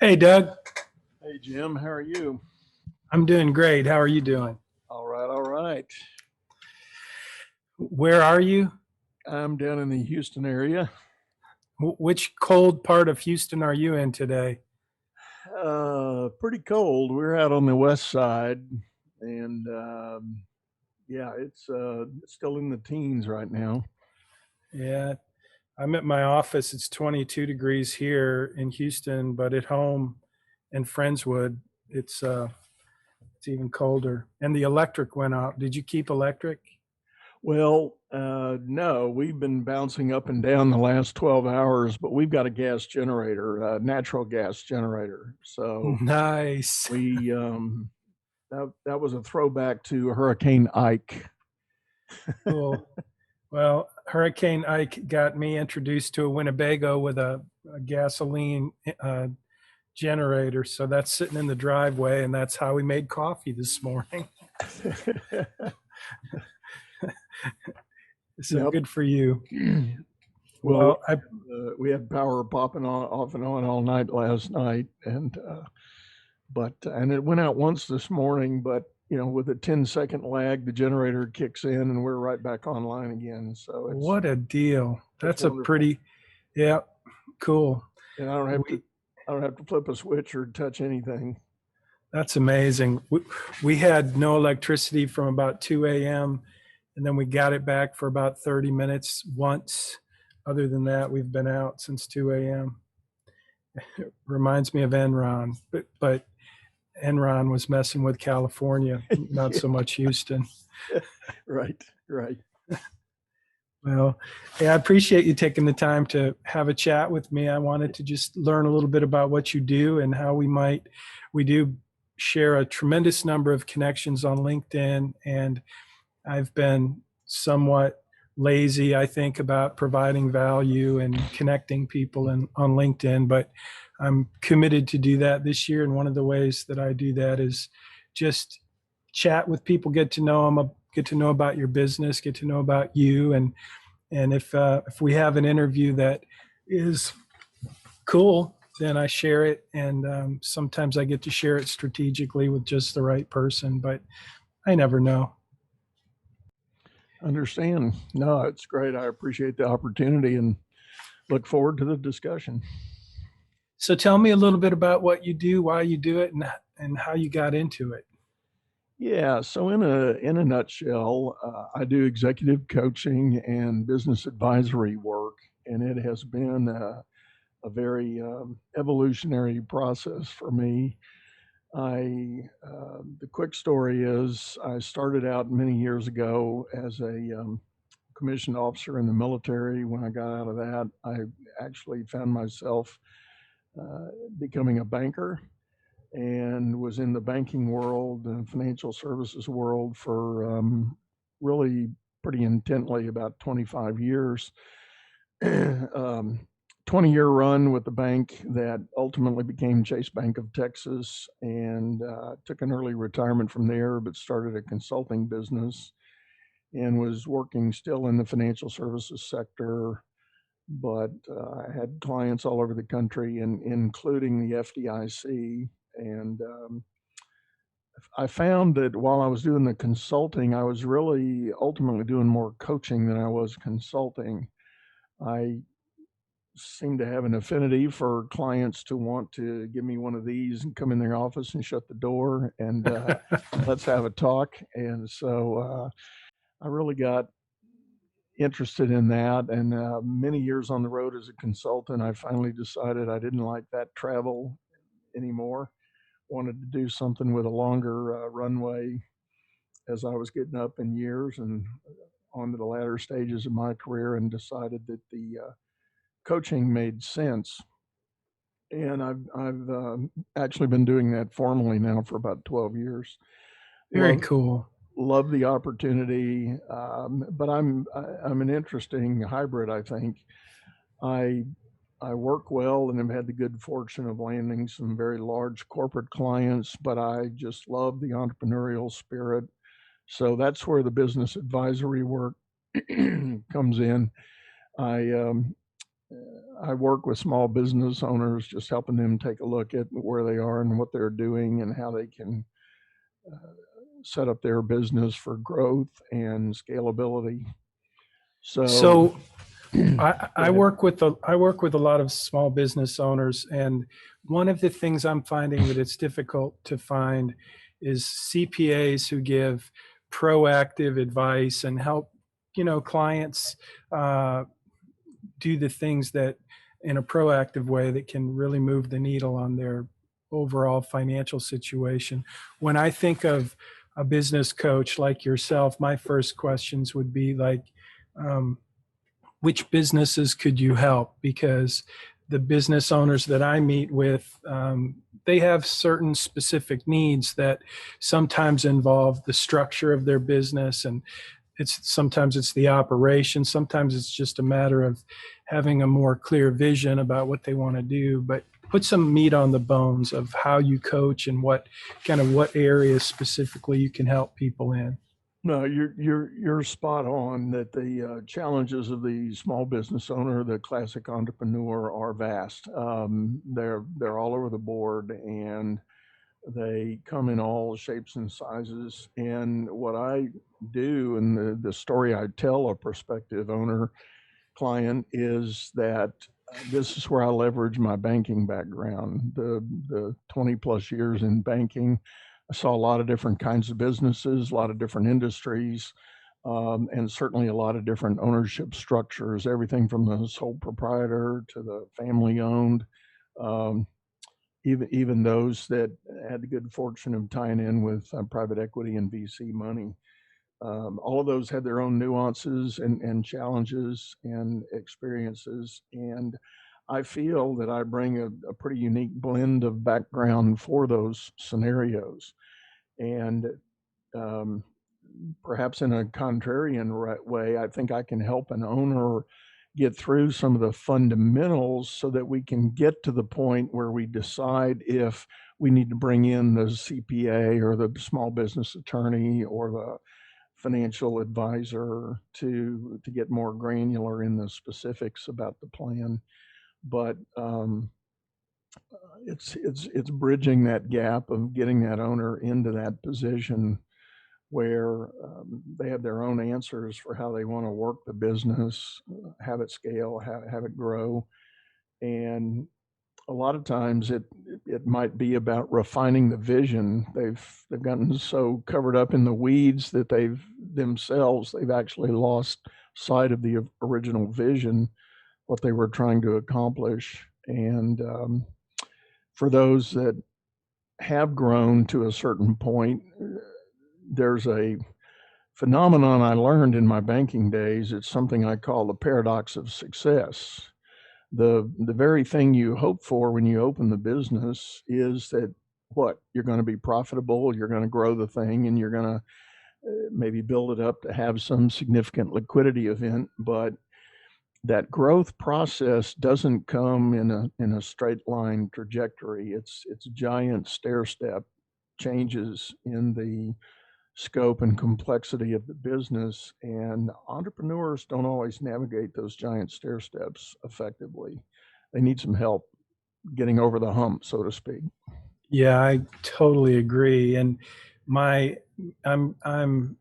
Hey, Doug. Hey Jim, how are you? I'm doing great. How are you doing? All right, all right. Where are you? I'm down in the Houston area. Which cold part of Houston are you in today? Pretty cold. We're out on the west side, and yeah, it's still in the teens right now. Yeah, I'm at my office. It's 22 degrees here in Houston, but at home in Friendswood, it's uh, it's even colder. And the electric went out. Did you keep electric? Well, no, we've been bouncing up and down the last 12 hours, but we've got a gas generator, a natural gas generator. So Nice. we that was a throwback to Hurricane Ike. Cool. Well, Hurricane Ike got me introduced to a Winnebago with a gasoline generator. So that's sitting in the driveway, and that's how we made coffee this morning. So Yep. good for you. Well, Well, I we had power popping on off and on all night last night, and and it went out once this morning, but with a 10-second lag, the generator kicks in, and we're right back online again. So what a deal. it's That's a wonderful, pretty, yeah, cool. and We I don't have to flip a switch or touch anything. That's amazing. We had no electricity from about 2 a.m. and then we got it back for about 30 minutes once. Other than that, we've been out since 2 a.m. It reminds me of Enron, but Enron was messing with California, not Yeah, so much Houston. right, right. Well, yeah, I appreciate you taking the time to have a chat with me. I wanted to just learn a little bit about what you do and how we do share a tremendous number of connections on LinkedIn. And I've been somewhat lazy, I think, about providing value and connecting people on LinkedIn, but I'm committed to do that this year. And one of the ways that I do that is just chat with people, get to know them, get to know about your business, get to know about you, and if we have an interview that is cool, then I share it. And sometimes I get to share it strategically with just the right person, but I never know. Understand? No, it's great. I appreciate the opportunity and look forward to the discussion. So tell me a little bit about what you do, why you do it, and how you got into it. Yeah, so in a nutshell, I do executive coaching and business advisory work, and it has been a very evolutionary process for me. The quick story is I started out many years ago as a commissioned officer in the military. When I got out of that, I actually found myself uh, becoming a banker and was in the banking world and financial services world for really pretty intently about 25 years. 20-year run with the bank that ultimately became Chase Bank of Texas, and took an early retirement from there, but started a consulting business and was working still in the financial services sector. But I had clients all over the country, and including the FDIC. And I found that while I was doing the consulting, I was really ultimately doing more coaching than I was consulting. I seem to have an affinity for clients to want to give me one of these and come in their office and shut the door and let's have a talk. And so I really got interested in that. And many years on the road as a consultant, I finally decided I didn't like that travel anymore. Wanted to do something with a longer runway as I was getting up in years and on to the latter stages of my career, and decided that the coaching made sense. And I've actually been doing that formally now for about 12 years. Very Love cool. love the opportunity, but I'm an interesting hybrid. I think I I work well and have had the good fortune of landing some very large corporate clients, but I just love the entrepreneurial spirit. So that's where the business advisory work comes in. I I work with small business owners, just helping them take a look at where they are and what they're doing and how they can set up their business for growth and scalability. So, So go I ahead. work with I work with a lot of small business owners, and one of the things I'm finding that it's difficult to find is CPAs who give proactive advice and help, clients uh, do the things that in a proactive way that can really move the needle on their overall financial situation. When I think of a business coach like yourself, my first questions would be like, um, which businesses could you help? Because the business owners that I meet with, they have certain specific needs that sometimes involve the structure of their business, and sometimes it's the operation, sometimes it's just a matter of having a more clear vision about what they want to do. But put some meat on the bones of how you coach and what areas specifically you can help people in. No, you're spot on that the challenges of the small business owner, the classic entrepreneur, are vast. They're all over the board, and they come in all shapes and sizes. And what I do, and the story I tell a prospective owner client, is that this is where I leverage my banking background, the 20 plus years in banking. I saw a lot of different kinds of businesses, a lot of different industries, and certainly a lot of different ownership structures, everything from the sole proprietor to the family owned, um, even those that had the good fortune of tying in with private equity and VC money. All of those had their own nuances and challenges and experiences. And I feel that I bring a pretty unique blend of background for those scenarios. And um, perhaps in a contrarian way, I think I can help an owner get through some of the fundamentals so that we can get to the point where we decide if we need to bring in the CPA or the small business attorney or the financial advisor to get more granular in the specifics about the plan. But it's bridging that gap of getting that owner into that position where they have their own answers for how they want to work the business, have it scale, have it grow, and a lot of times it might be about refining the vision. They've gotten so covered up in the weeds that they've actually lost sight of the original vision, what they were trying to accomplish. And for those that have grown to a certain point, there's a phenomenon I learned in my banking days. It's something I call the paradox of success. The very thing you hope for when you open the business is that what you're going to be profitable, you're going to grow the thing, and you're going to maybe build it up to have some significant liquidity event. But that growth process doesn't come in a straight line trajectory. It's giant stair step changes in the scope and complexity of the business, and entrepreneurs don't always navigate those giant stair steps effectively. They need some help getting over the hump, so to speak. Yeah, I totally agree. And my I'm I'm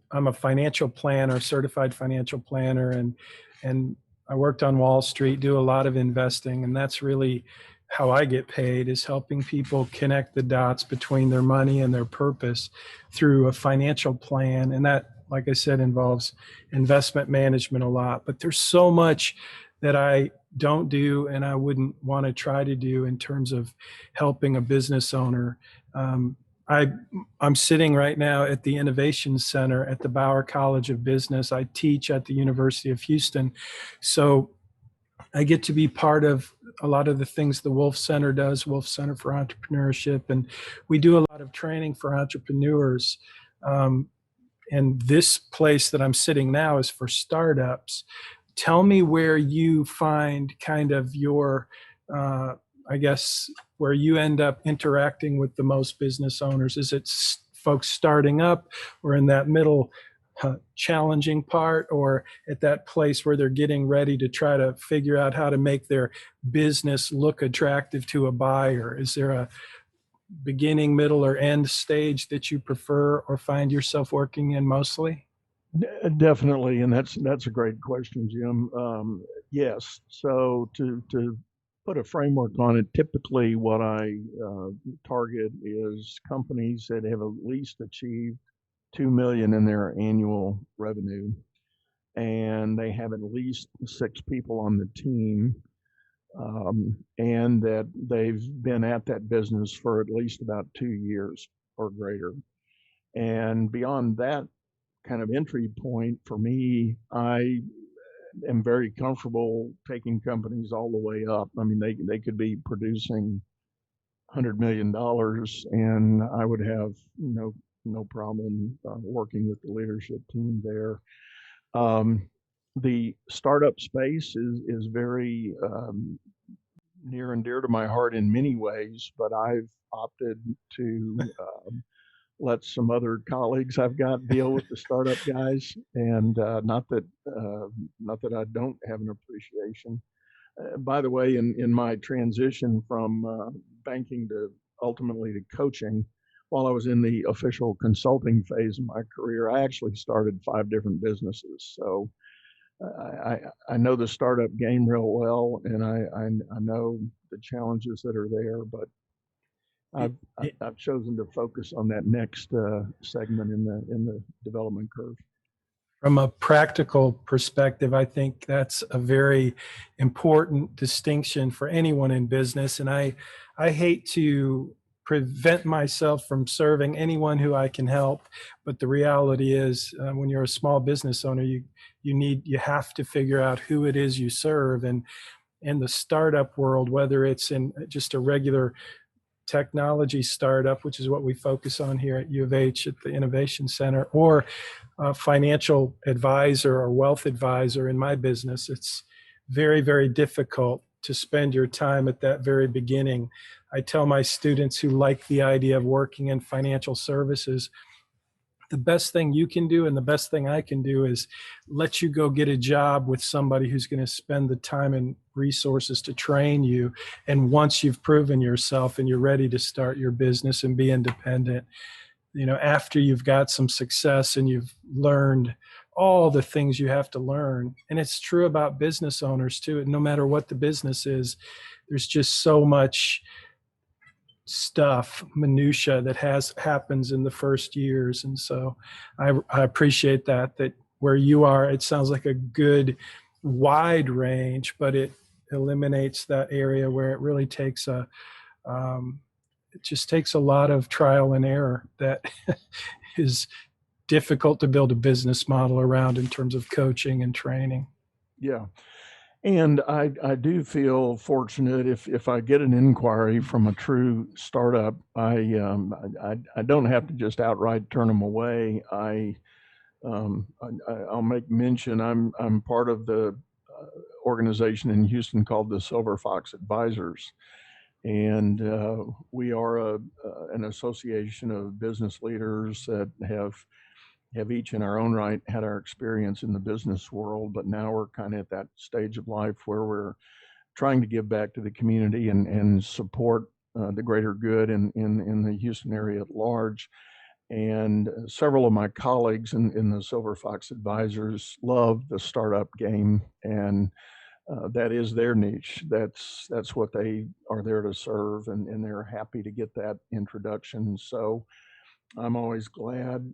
I'm a financial planner, certified financial planner, and I worked on Wall Street, do a lot of investing, and that's really how I get paid, is helping people connect the dots between their money and their purpose through a financial plan. And that, like I said, involves investment management a lot. But there's so much that I don't do and I wouldn't want to try to do in terms of helping a business owner. Um, I, I'm sitting right now at the Innovation Center at the Bauer College of Business. I teach at the University of Houston. So I get to be part of a lot of the things the Wolf Center does, Wolf Center for Entrepreneurship. And we do a lot of training for entrepreneurs. Um, and this place that I'm sitting now is for startups. Tell me where you find kind of your, uh, I guess, where you end up interacting with the most business owners. Is it folks starting up or in that middle challenging part, or at that place where they're getting ready to try to figure out how to make their business look attractive to a buyer? Is there a beginning, middle, or end stage that you prefer or find yourself working in mostly? Definitely, and that's a great question, Jim. Yes, so to put a framework on it, typically what I target is companies that have at least achieved 2 million in their annual revenue, and they have at least 6 people on the team, and that they've been at that business for at least about 2 years or greater. And beyond that kind of entry point for me, I am very comfortable taking companies all the way up. I mean, they could be producing $100 million, and I would have no problem working with the leadership team there. The startup space is very near and dear to my heart in many ways, but I've opted to let some other colleagues I've got deal with the startup guys, and not that I don't have an appreciation. By the way, in my transition from banking to ultimately to coaching, while I was in the official consulting phase of my career, I actually started 5 different businesses. So I know the startup game real well, and I know the challenges that are there, but I've chosen to focus on that next segment in the development curve. From a practical perspective, I think that's a very important distinction for anyone in business. And I hate to prevent myself from serving anyone who I can help. But the reality is, when you're a small business owner, you have to figure out who it is you serve. And in the startup world, whether it's in just a regular technology startup, which is what we focus on here at U of H at the Innovation Center, or a financial advisor or wealth advisor in my business, it's very, very difficult to spend your time at that very beginning. I tell my students who like the idea of working in financial services, the best thing you can do and the best thing I can do is let you go get a job with somebody who's going to spend the time and resources to train you. And once you've proven yourself and you're ready to start your business and be independent, after you've got some success and you've learned all the things you have to learn. And it's true about business owners too. No matter what the business is, there's just so much stuff, minutia that happens in the first years. And so I appreciate that where you are, it sounds like a good wide range, but it eliminates that area where it really takes it just takes a lot of trial and error that is difficult to build a business model around in terms of coaching and training. Yeah. And I do feel fortunate if I get an inquiry from a true startup, I don't have to just outright turn them away. I'll make mention I'm part of the organization in Houston called the Silver Fox Advisors, and we are an association of business leaders that have each in our own right had our experience in the business world, but now we're kind of at that stage of life where we're trying to give back to the community and support the greater good in the Houston area at large. And several of my colleagues in the Silver Fox Advisors love the startup game, and that is their niche. That's what they are there to serve, and they're happy to get that introduction. So I'm always glad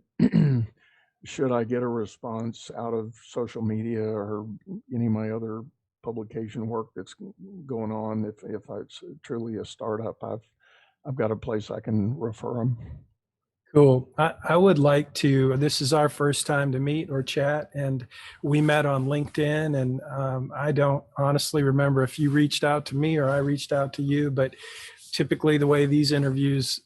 should I get a response out of social media or any of my other publication work that's going on. If it's truly a startup, I've got a place I can refer them. Cool. I would like to, this is our first time to meet or chat, and we met on LinkedIn, and I don't honestly remember if you reached out to me or I reached out to you, but typically the way these interviews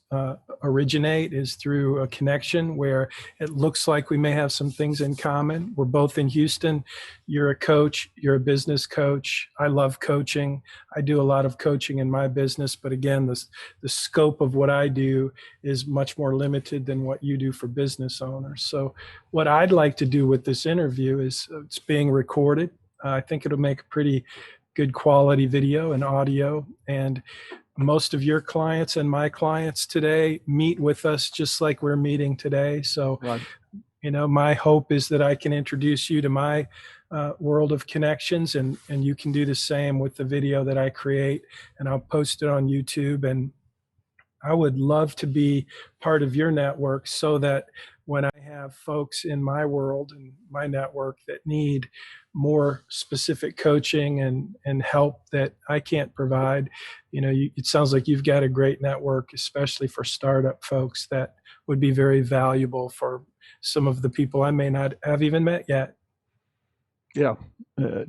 originate is through a connection where it looks like we may have some things in common. We're both in Houston. You're a coach, you're a business coach. I love coaching. I do a lot of coaching in my business, but again, the scope of what I do is much more limited than what you do for business owners. So what I'd like to do with this interview is it's being recorded. I think it'll make a pretty good quality video and audio. And most of your clients and my clients today meet with us just like we're meeting today. So, Right. my hope is that I can introduce you to my world of connections, and you can do the same with the video that I create, and I'll post it on YouTube. And I would love to be part of your network so that when I have folks in my world and my network that need more specific coaching and help that I can't provide, it sounds like you've got a great network, especially for startup folks, that would be very valuable for some of the people I may not have even met yet. Yeah,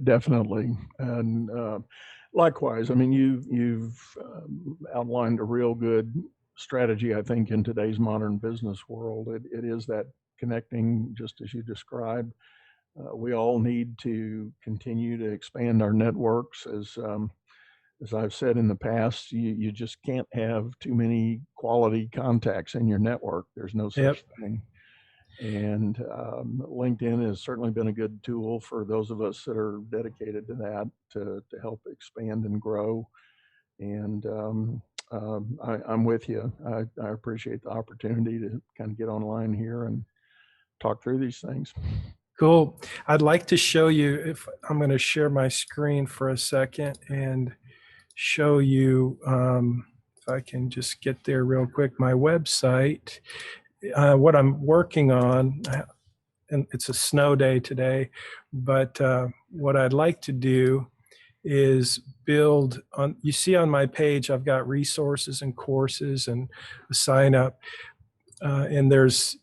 definitely. And likewise, I mean, you've outlined a real good strategy, I think, in today's modern business world. It is that connecting, just as you described. We all need to continue to expand our networks. As I've said in the past, you just can't have too many quality contacts in your network. There's no Yep. such thing. And LinkedIn has certainly been a good tool for those of us that are dedicated to that to help expand and grow. And I'm with you. I appreciate the opportunity to kind of get online here and talk through these things. Cool. I'd like to show you, if I'm going to share my screen for a second and show you, if I can just get there real quick, my website, what I'm working on. And it's a snow day today, but what I'd like to do is build on, you see on my page, I've got resources and courses and a sign up. And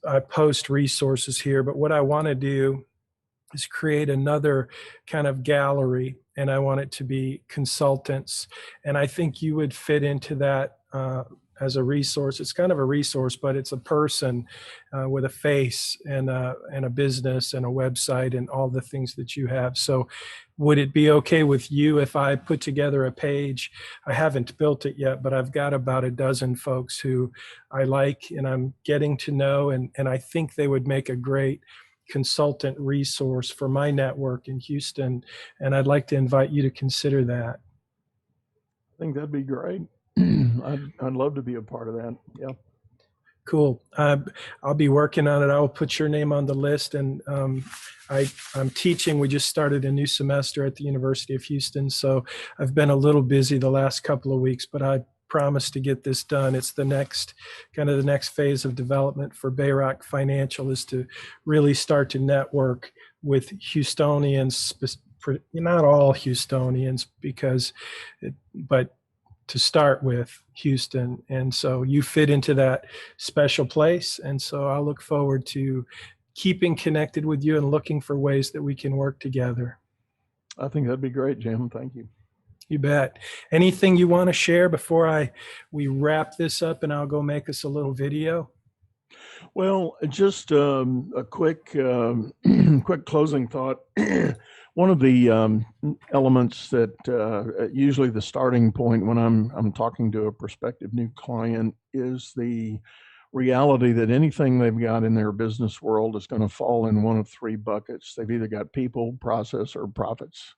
I post resources here, but what I want to do is create another kind of gallery, and I want it to be consultants. And I think you would fit into that as a resource. It's kind of a resource, but it's a person with a face and a business and a website and all the things that you have. So would it be okay with you if I put together a page? I haven't built it yet, but I've got about a dozen folks who I like and I'm getting to know, and I think they would make a great consultant resource for my network in Houston. And I'd like to invite you to consider that. I think that'd be great. I'd love to be a part of that. Yeah. Cool. I'll be working on it. I'll put your name on the list. And I'm teaching. We just started a new semester at the University of Houston. So I've been a little busy the last couple of weeks, but I promise to get this done. It's the next phase of development for Bayrock Financial, is to really start to network with Houstonians, not all Houstonians, but to start with Houston. And so you fit into that special place. And so I look forward to keeping connected with you and looking for ways that we can work together. I think that'd be great, Jim. Thank you. You bet. Anything you want to share before we wrap this up, and I'll go make us a little video? Well, just a quick quick closing thought. One of the elements that usually the starting point when I'm talking to a prospective new client is the reality that anything they've got in their business world is going to fall in one of three buckets. They've either got people, process, or profits.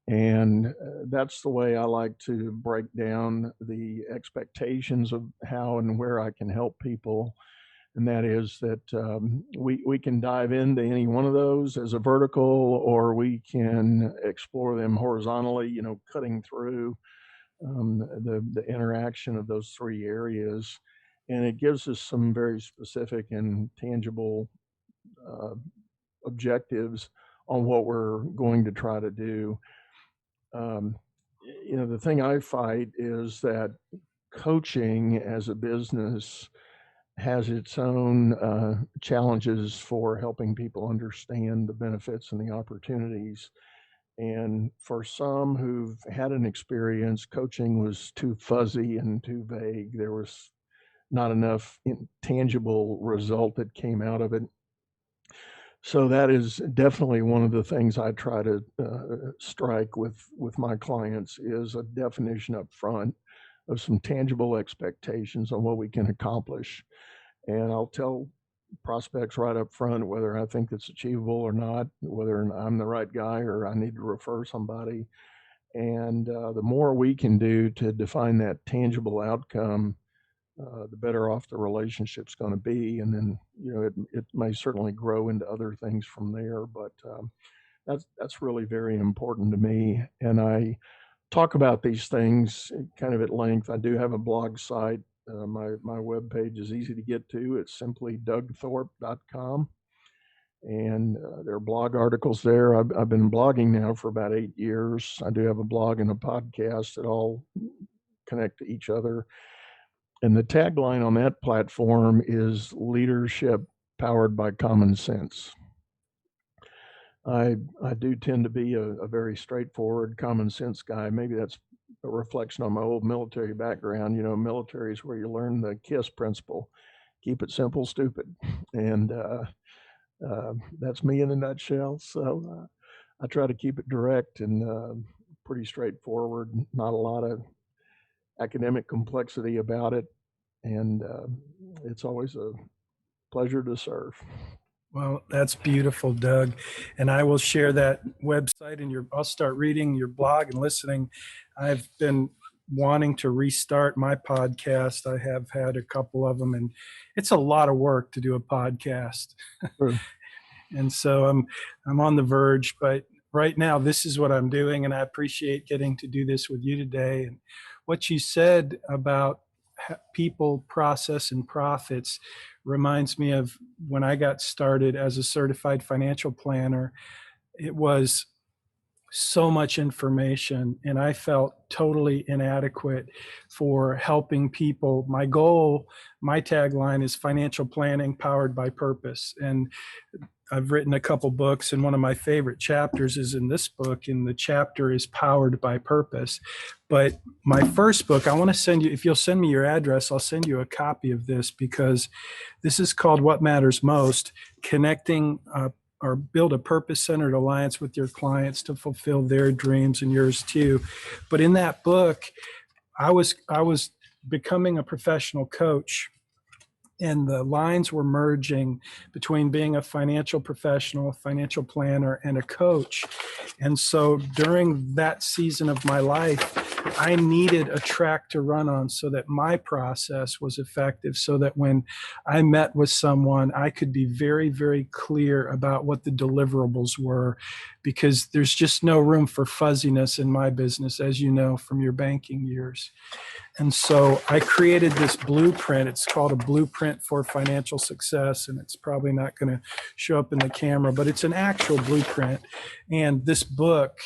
And that's the way I like to break down the expectations of how and where I can help people. And that is that we can dive into any one of those as a vertical, or we can explore them horizontally, cutting through the interaction of those three areas. And it gives us some very specific and tangible objectives on what we're going to try to do. The thing I fight is that coaching as a business has its own challenges for helping people understand the benefits and the opportunities. And for some who've had an experience, coaching was too fuzzy and too vague. There was not enough tangible result that came out of it. So that is definitely one of the things I try to strike with my clients is a definition up front of some tangible expectations on what we can accomplish. And I'll tell prospects right up front whether I think it's achievable or not, whether I'm the right guy or I need to refer somebody. And the more we can do to define that tangible outcome, the better off the relationship's going to be. And then, it may certainly grow into other things from there. But that's really very important to me. And I talk about these things kind of at length. I do have a blog site. My webpage is easy to get to. It's simply dougthorpe.com. And there are blog articles there. I've been blogging now for about 8 years. I do have a blog and a podcast that all connect to each other. And the tagline on that platform is leadership powered by common sense. I do tend to be a very straightforward, common sense guy. Maybe that's a reflection on my old military background. Military is where you learn the KISS principle: keep it simple, stupid. And that's me in a nutshell. So I try to keep it direct and pretty straightforward. Not a lot of academic complexity about it. And it's always a pleasure to serve. Well, that's beautiful, Doug. And I will share that website and I'll start reading your blog and listening. I've been wanting to restart my podcast. I have had a couple of them, and it's a lot of work to do a podcast. True. And so I'm on the verge, but right now this is what I'm doing, and I appreciate getting to do this with you today. And what you said about people, process, and profits reminds me of when I got started as a certified financial planner. It was so much information, and I felt totally inadequate for helping people. My goal, my tagline is financial planning powered by purpose. And I've written a couple books, and one of my favorite chapters is in this book, and the chapter is Powered by Purpose. But my first book, I want to send you, if you'll send me your address, I'll send you a copy of this, because this is called What Matters Most: Connecting or Build a Purpose-Centered Alliance with Your Clients to Fulfill Their Dreams and yours too. But in that book, I was becoming a professional coach, and the lines were merging between being a financial professional, a financial planner, and a coach. And so during that season of my life, I needed a track to run on so that my process was effective, so that when I met with someone, I could be very, very clear about what the deliverables were, because there's just no room for fuzziness in my business, as you know from your banking years. And so I created this blueprint. It's called A Blueprint for Financial Success, and it's probably not going to show up in the camera, but it's an actual blueprint. And this book,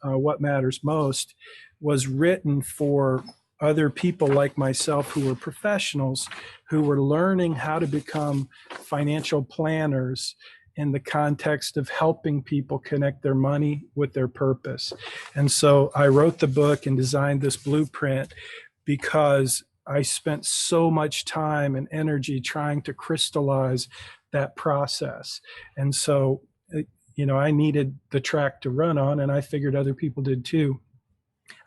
What Matters Most, was written for other people like myself who were professionals, who were learning how to become financial planners in the context of helping people connect their money with their purpose. And so I wrote the book and designed this blueprint because I spent so much time and energy trying to crystallize that process. And so, I needed the track to run on, and I figured other people did too.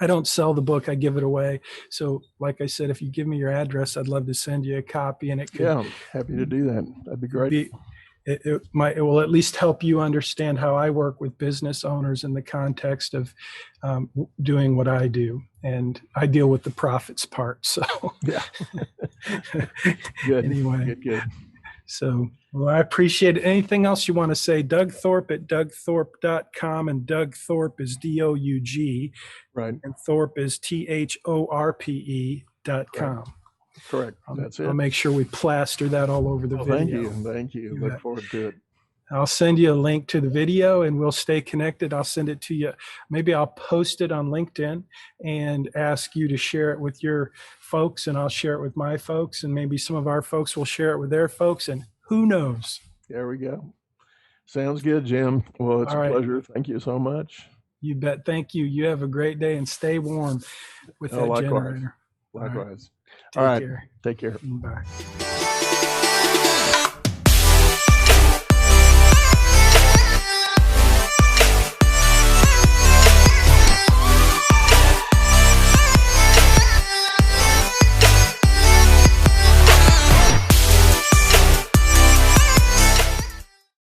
I don't sell the book, I give it away. So like I said, if you give me your address, I'd love to send you a copy, and it could happy to do that. That'd be great. It will at least help you understand how I work with business owners in the context of doing what I do. And I deal with the profits part. So yeah. Good. Anyway. Good. So, well, I appreciate it. Anything else you want to say? Doug Thorpe at dougthorpe.com, and Doug Thorpe is DOUG. Right. And Thorpe is THORPE.com. Correct. That's it. I'll make sure we plaster that all over the video. Thank you. Look forward to it. I'll send you a link to the video, and we'll stay connected. I'll send it to you. Maybe I'll post it on LinkedIn and ask you to share it with your folks, and I'll share it with my folks, and maybe some of our folks will share it with their folks, and who knows? There we go. Sounds good, Jim. Well, it's a pleasure. Thank you so much. You bet. Thank you. You have a great day and stay warm with that Likewise. generator. Likewise. All All right. right. Take care. Take care. Bye.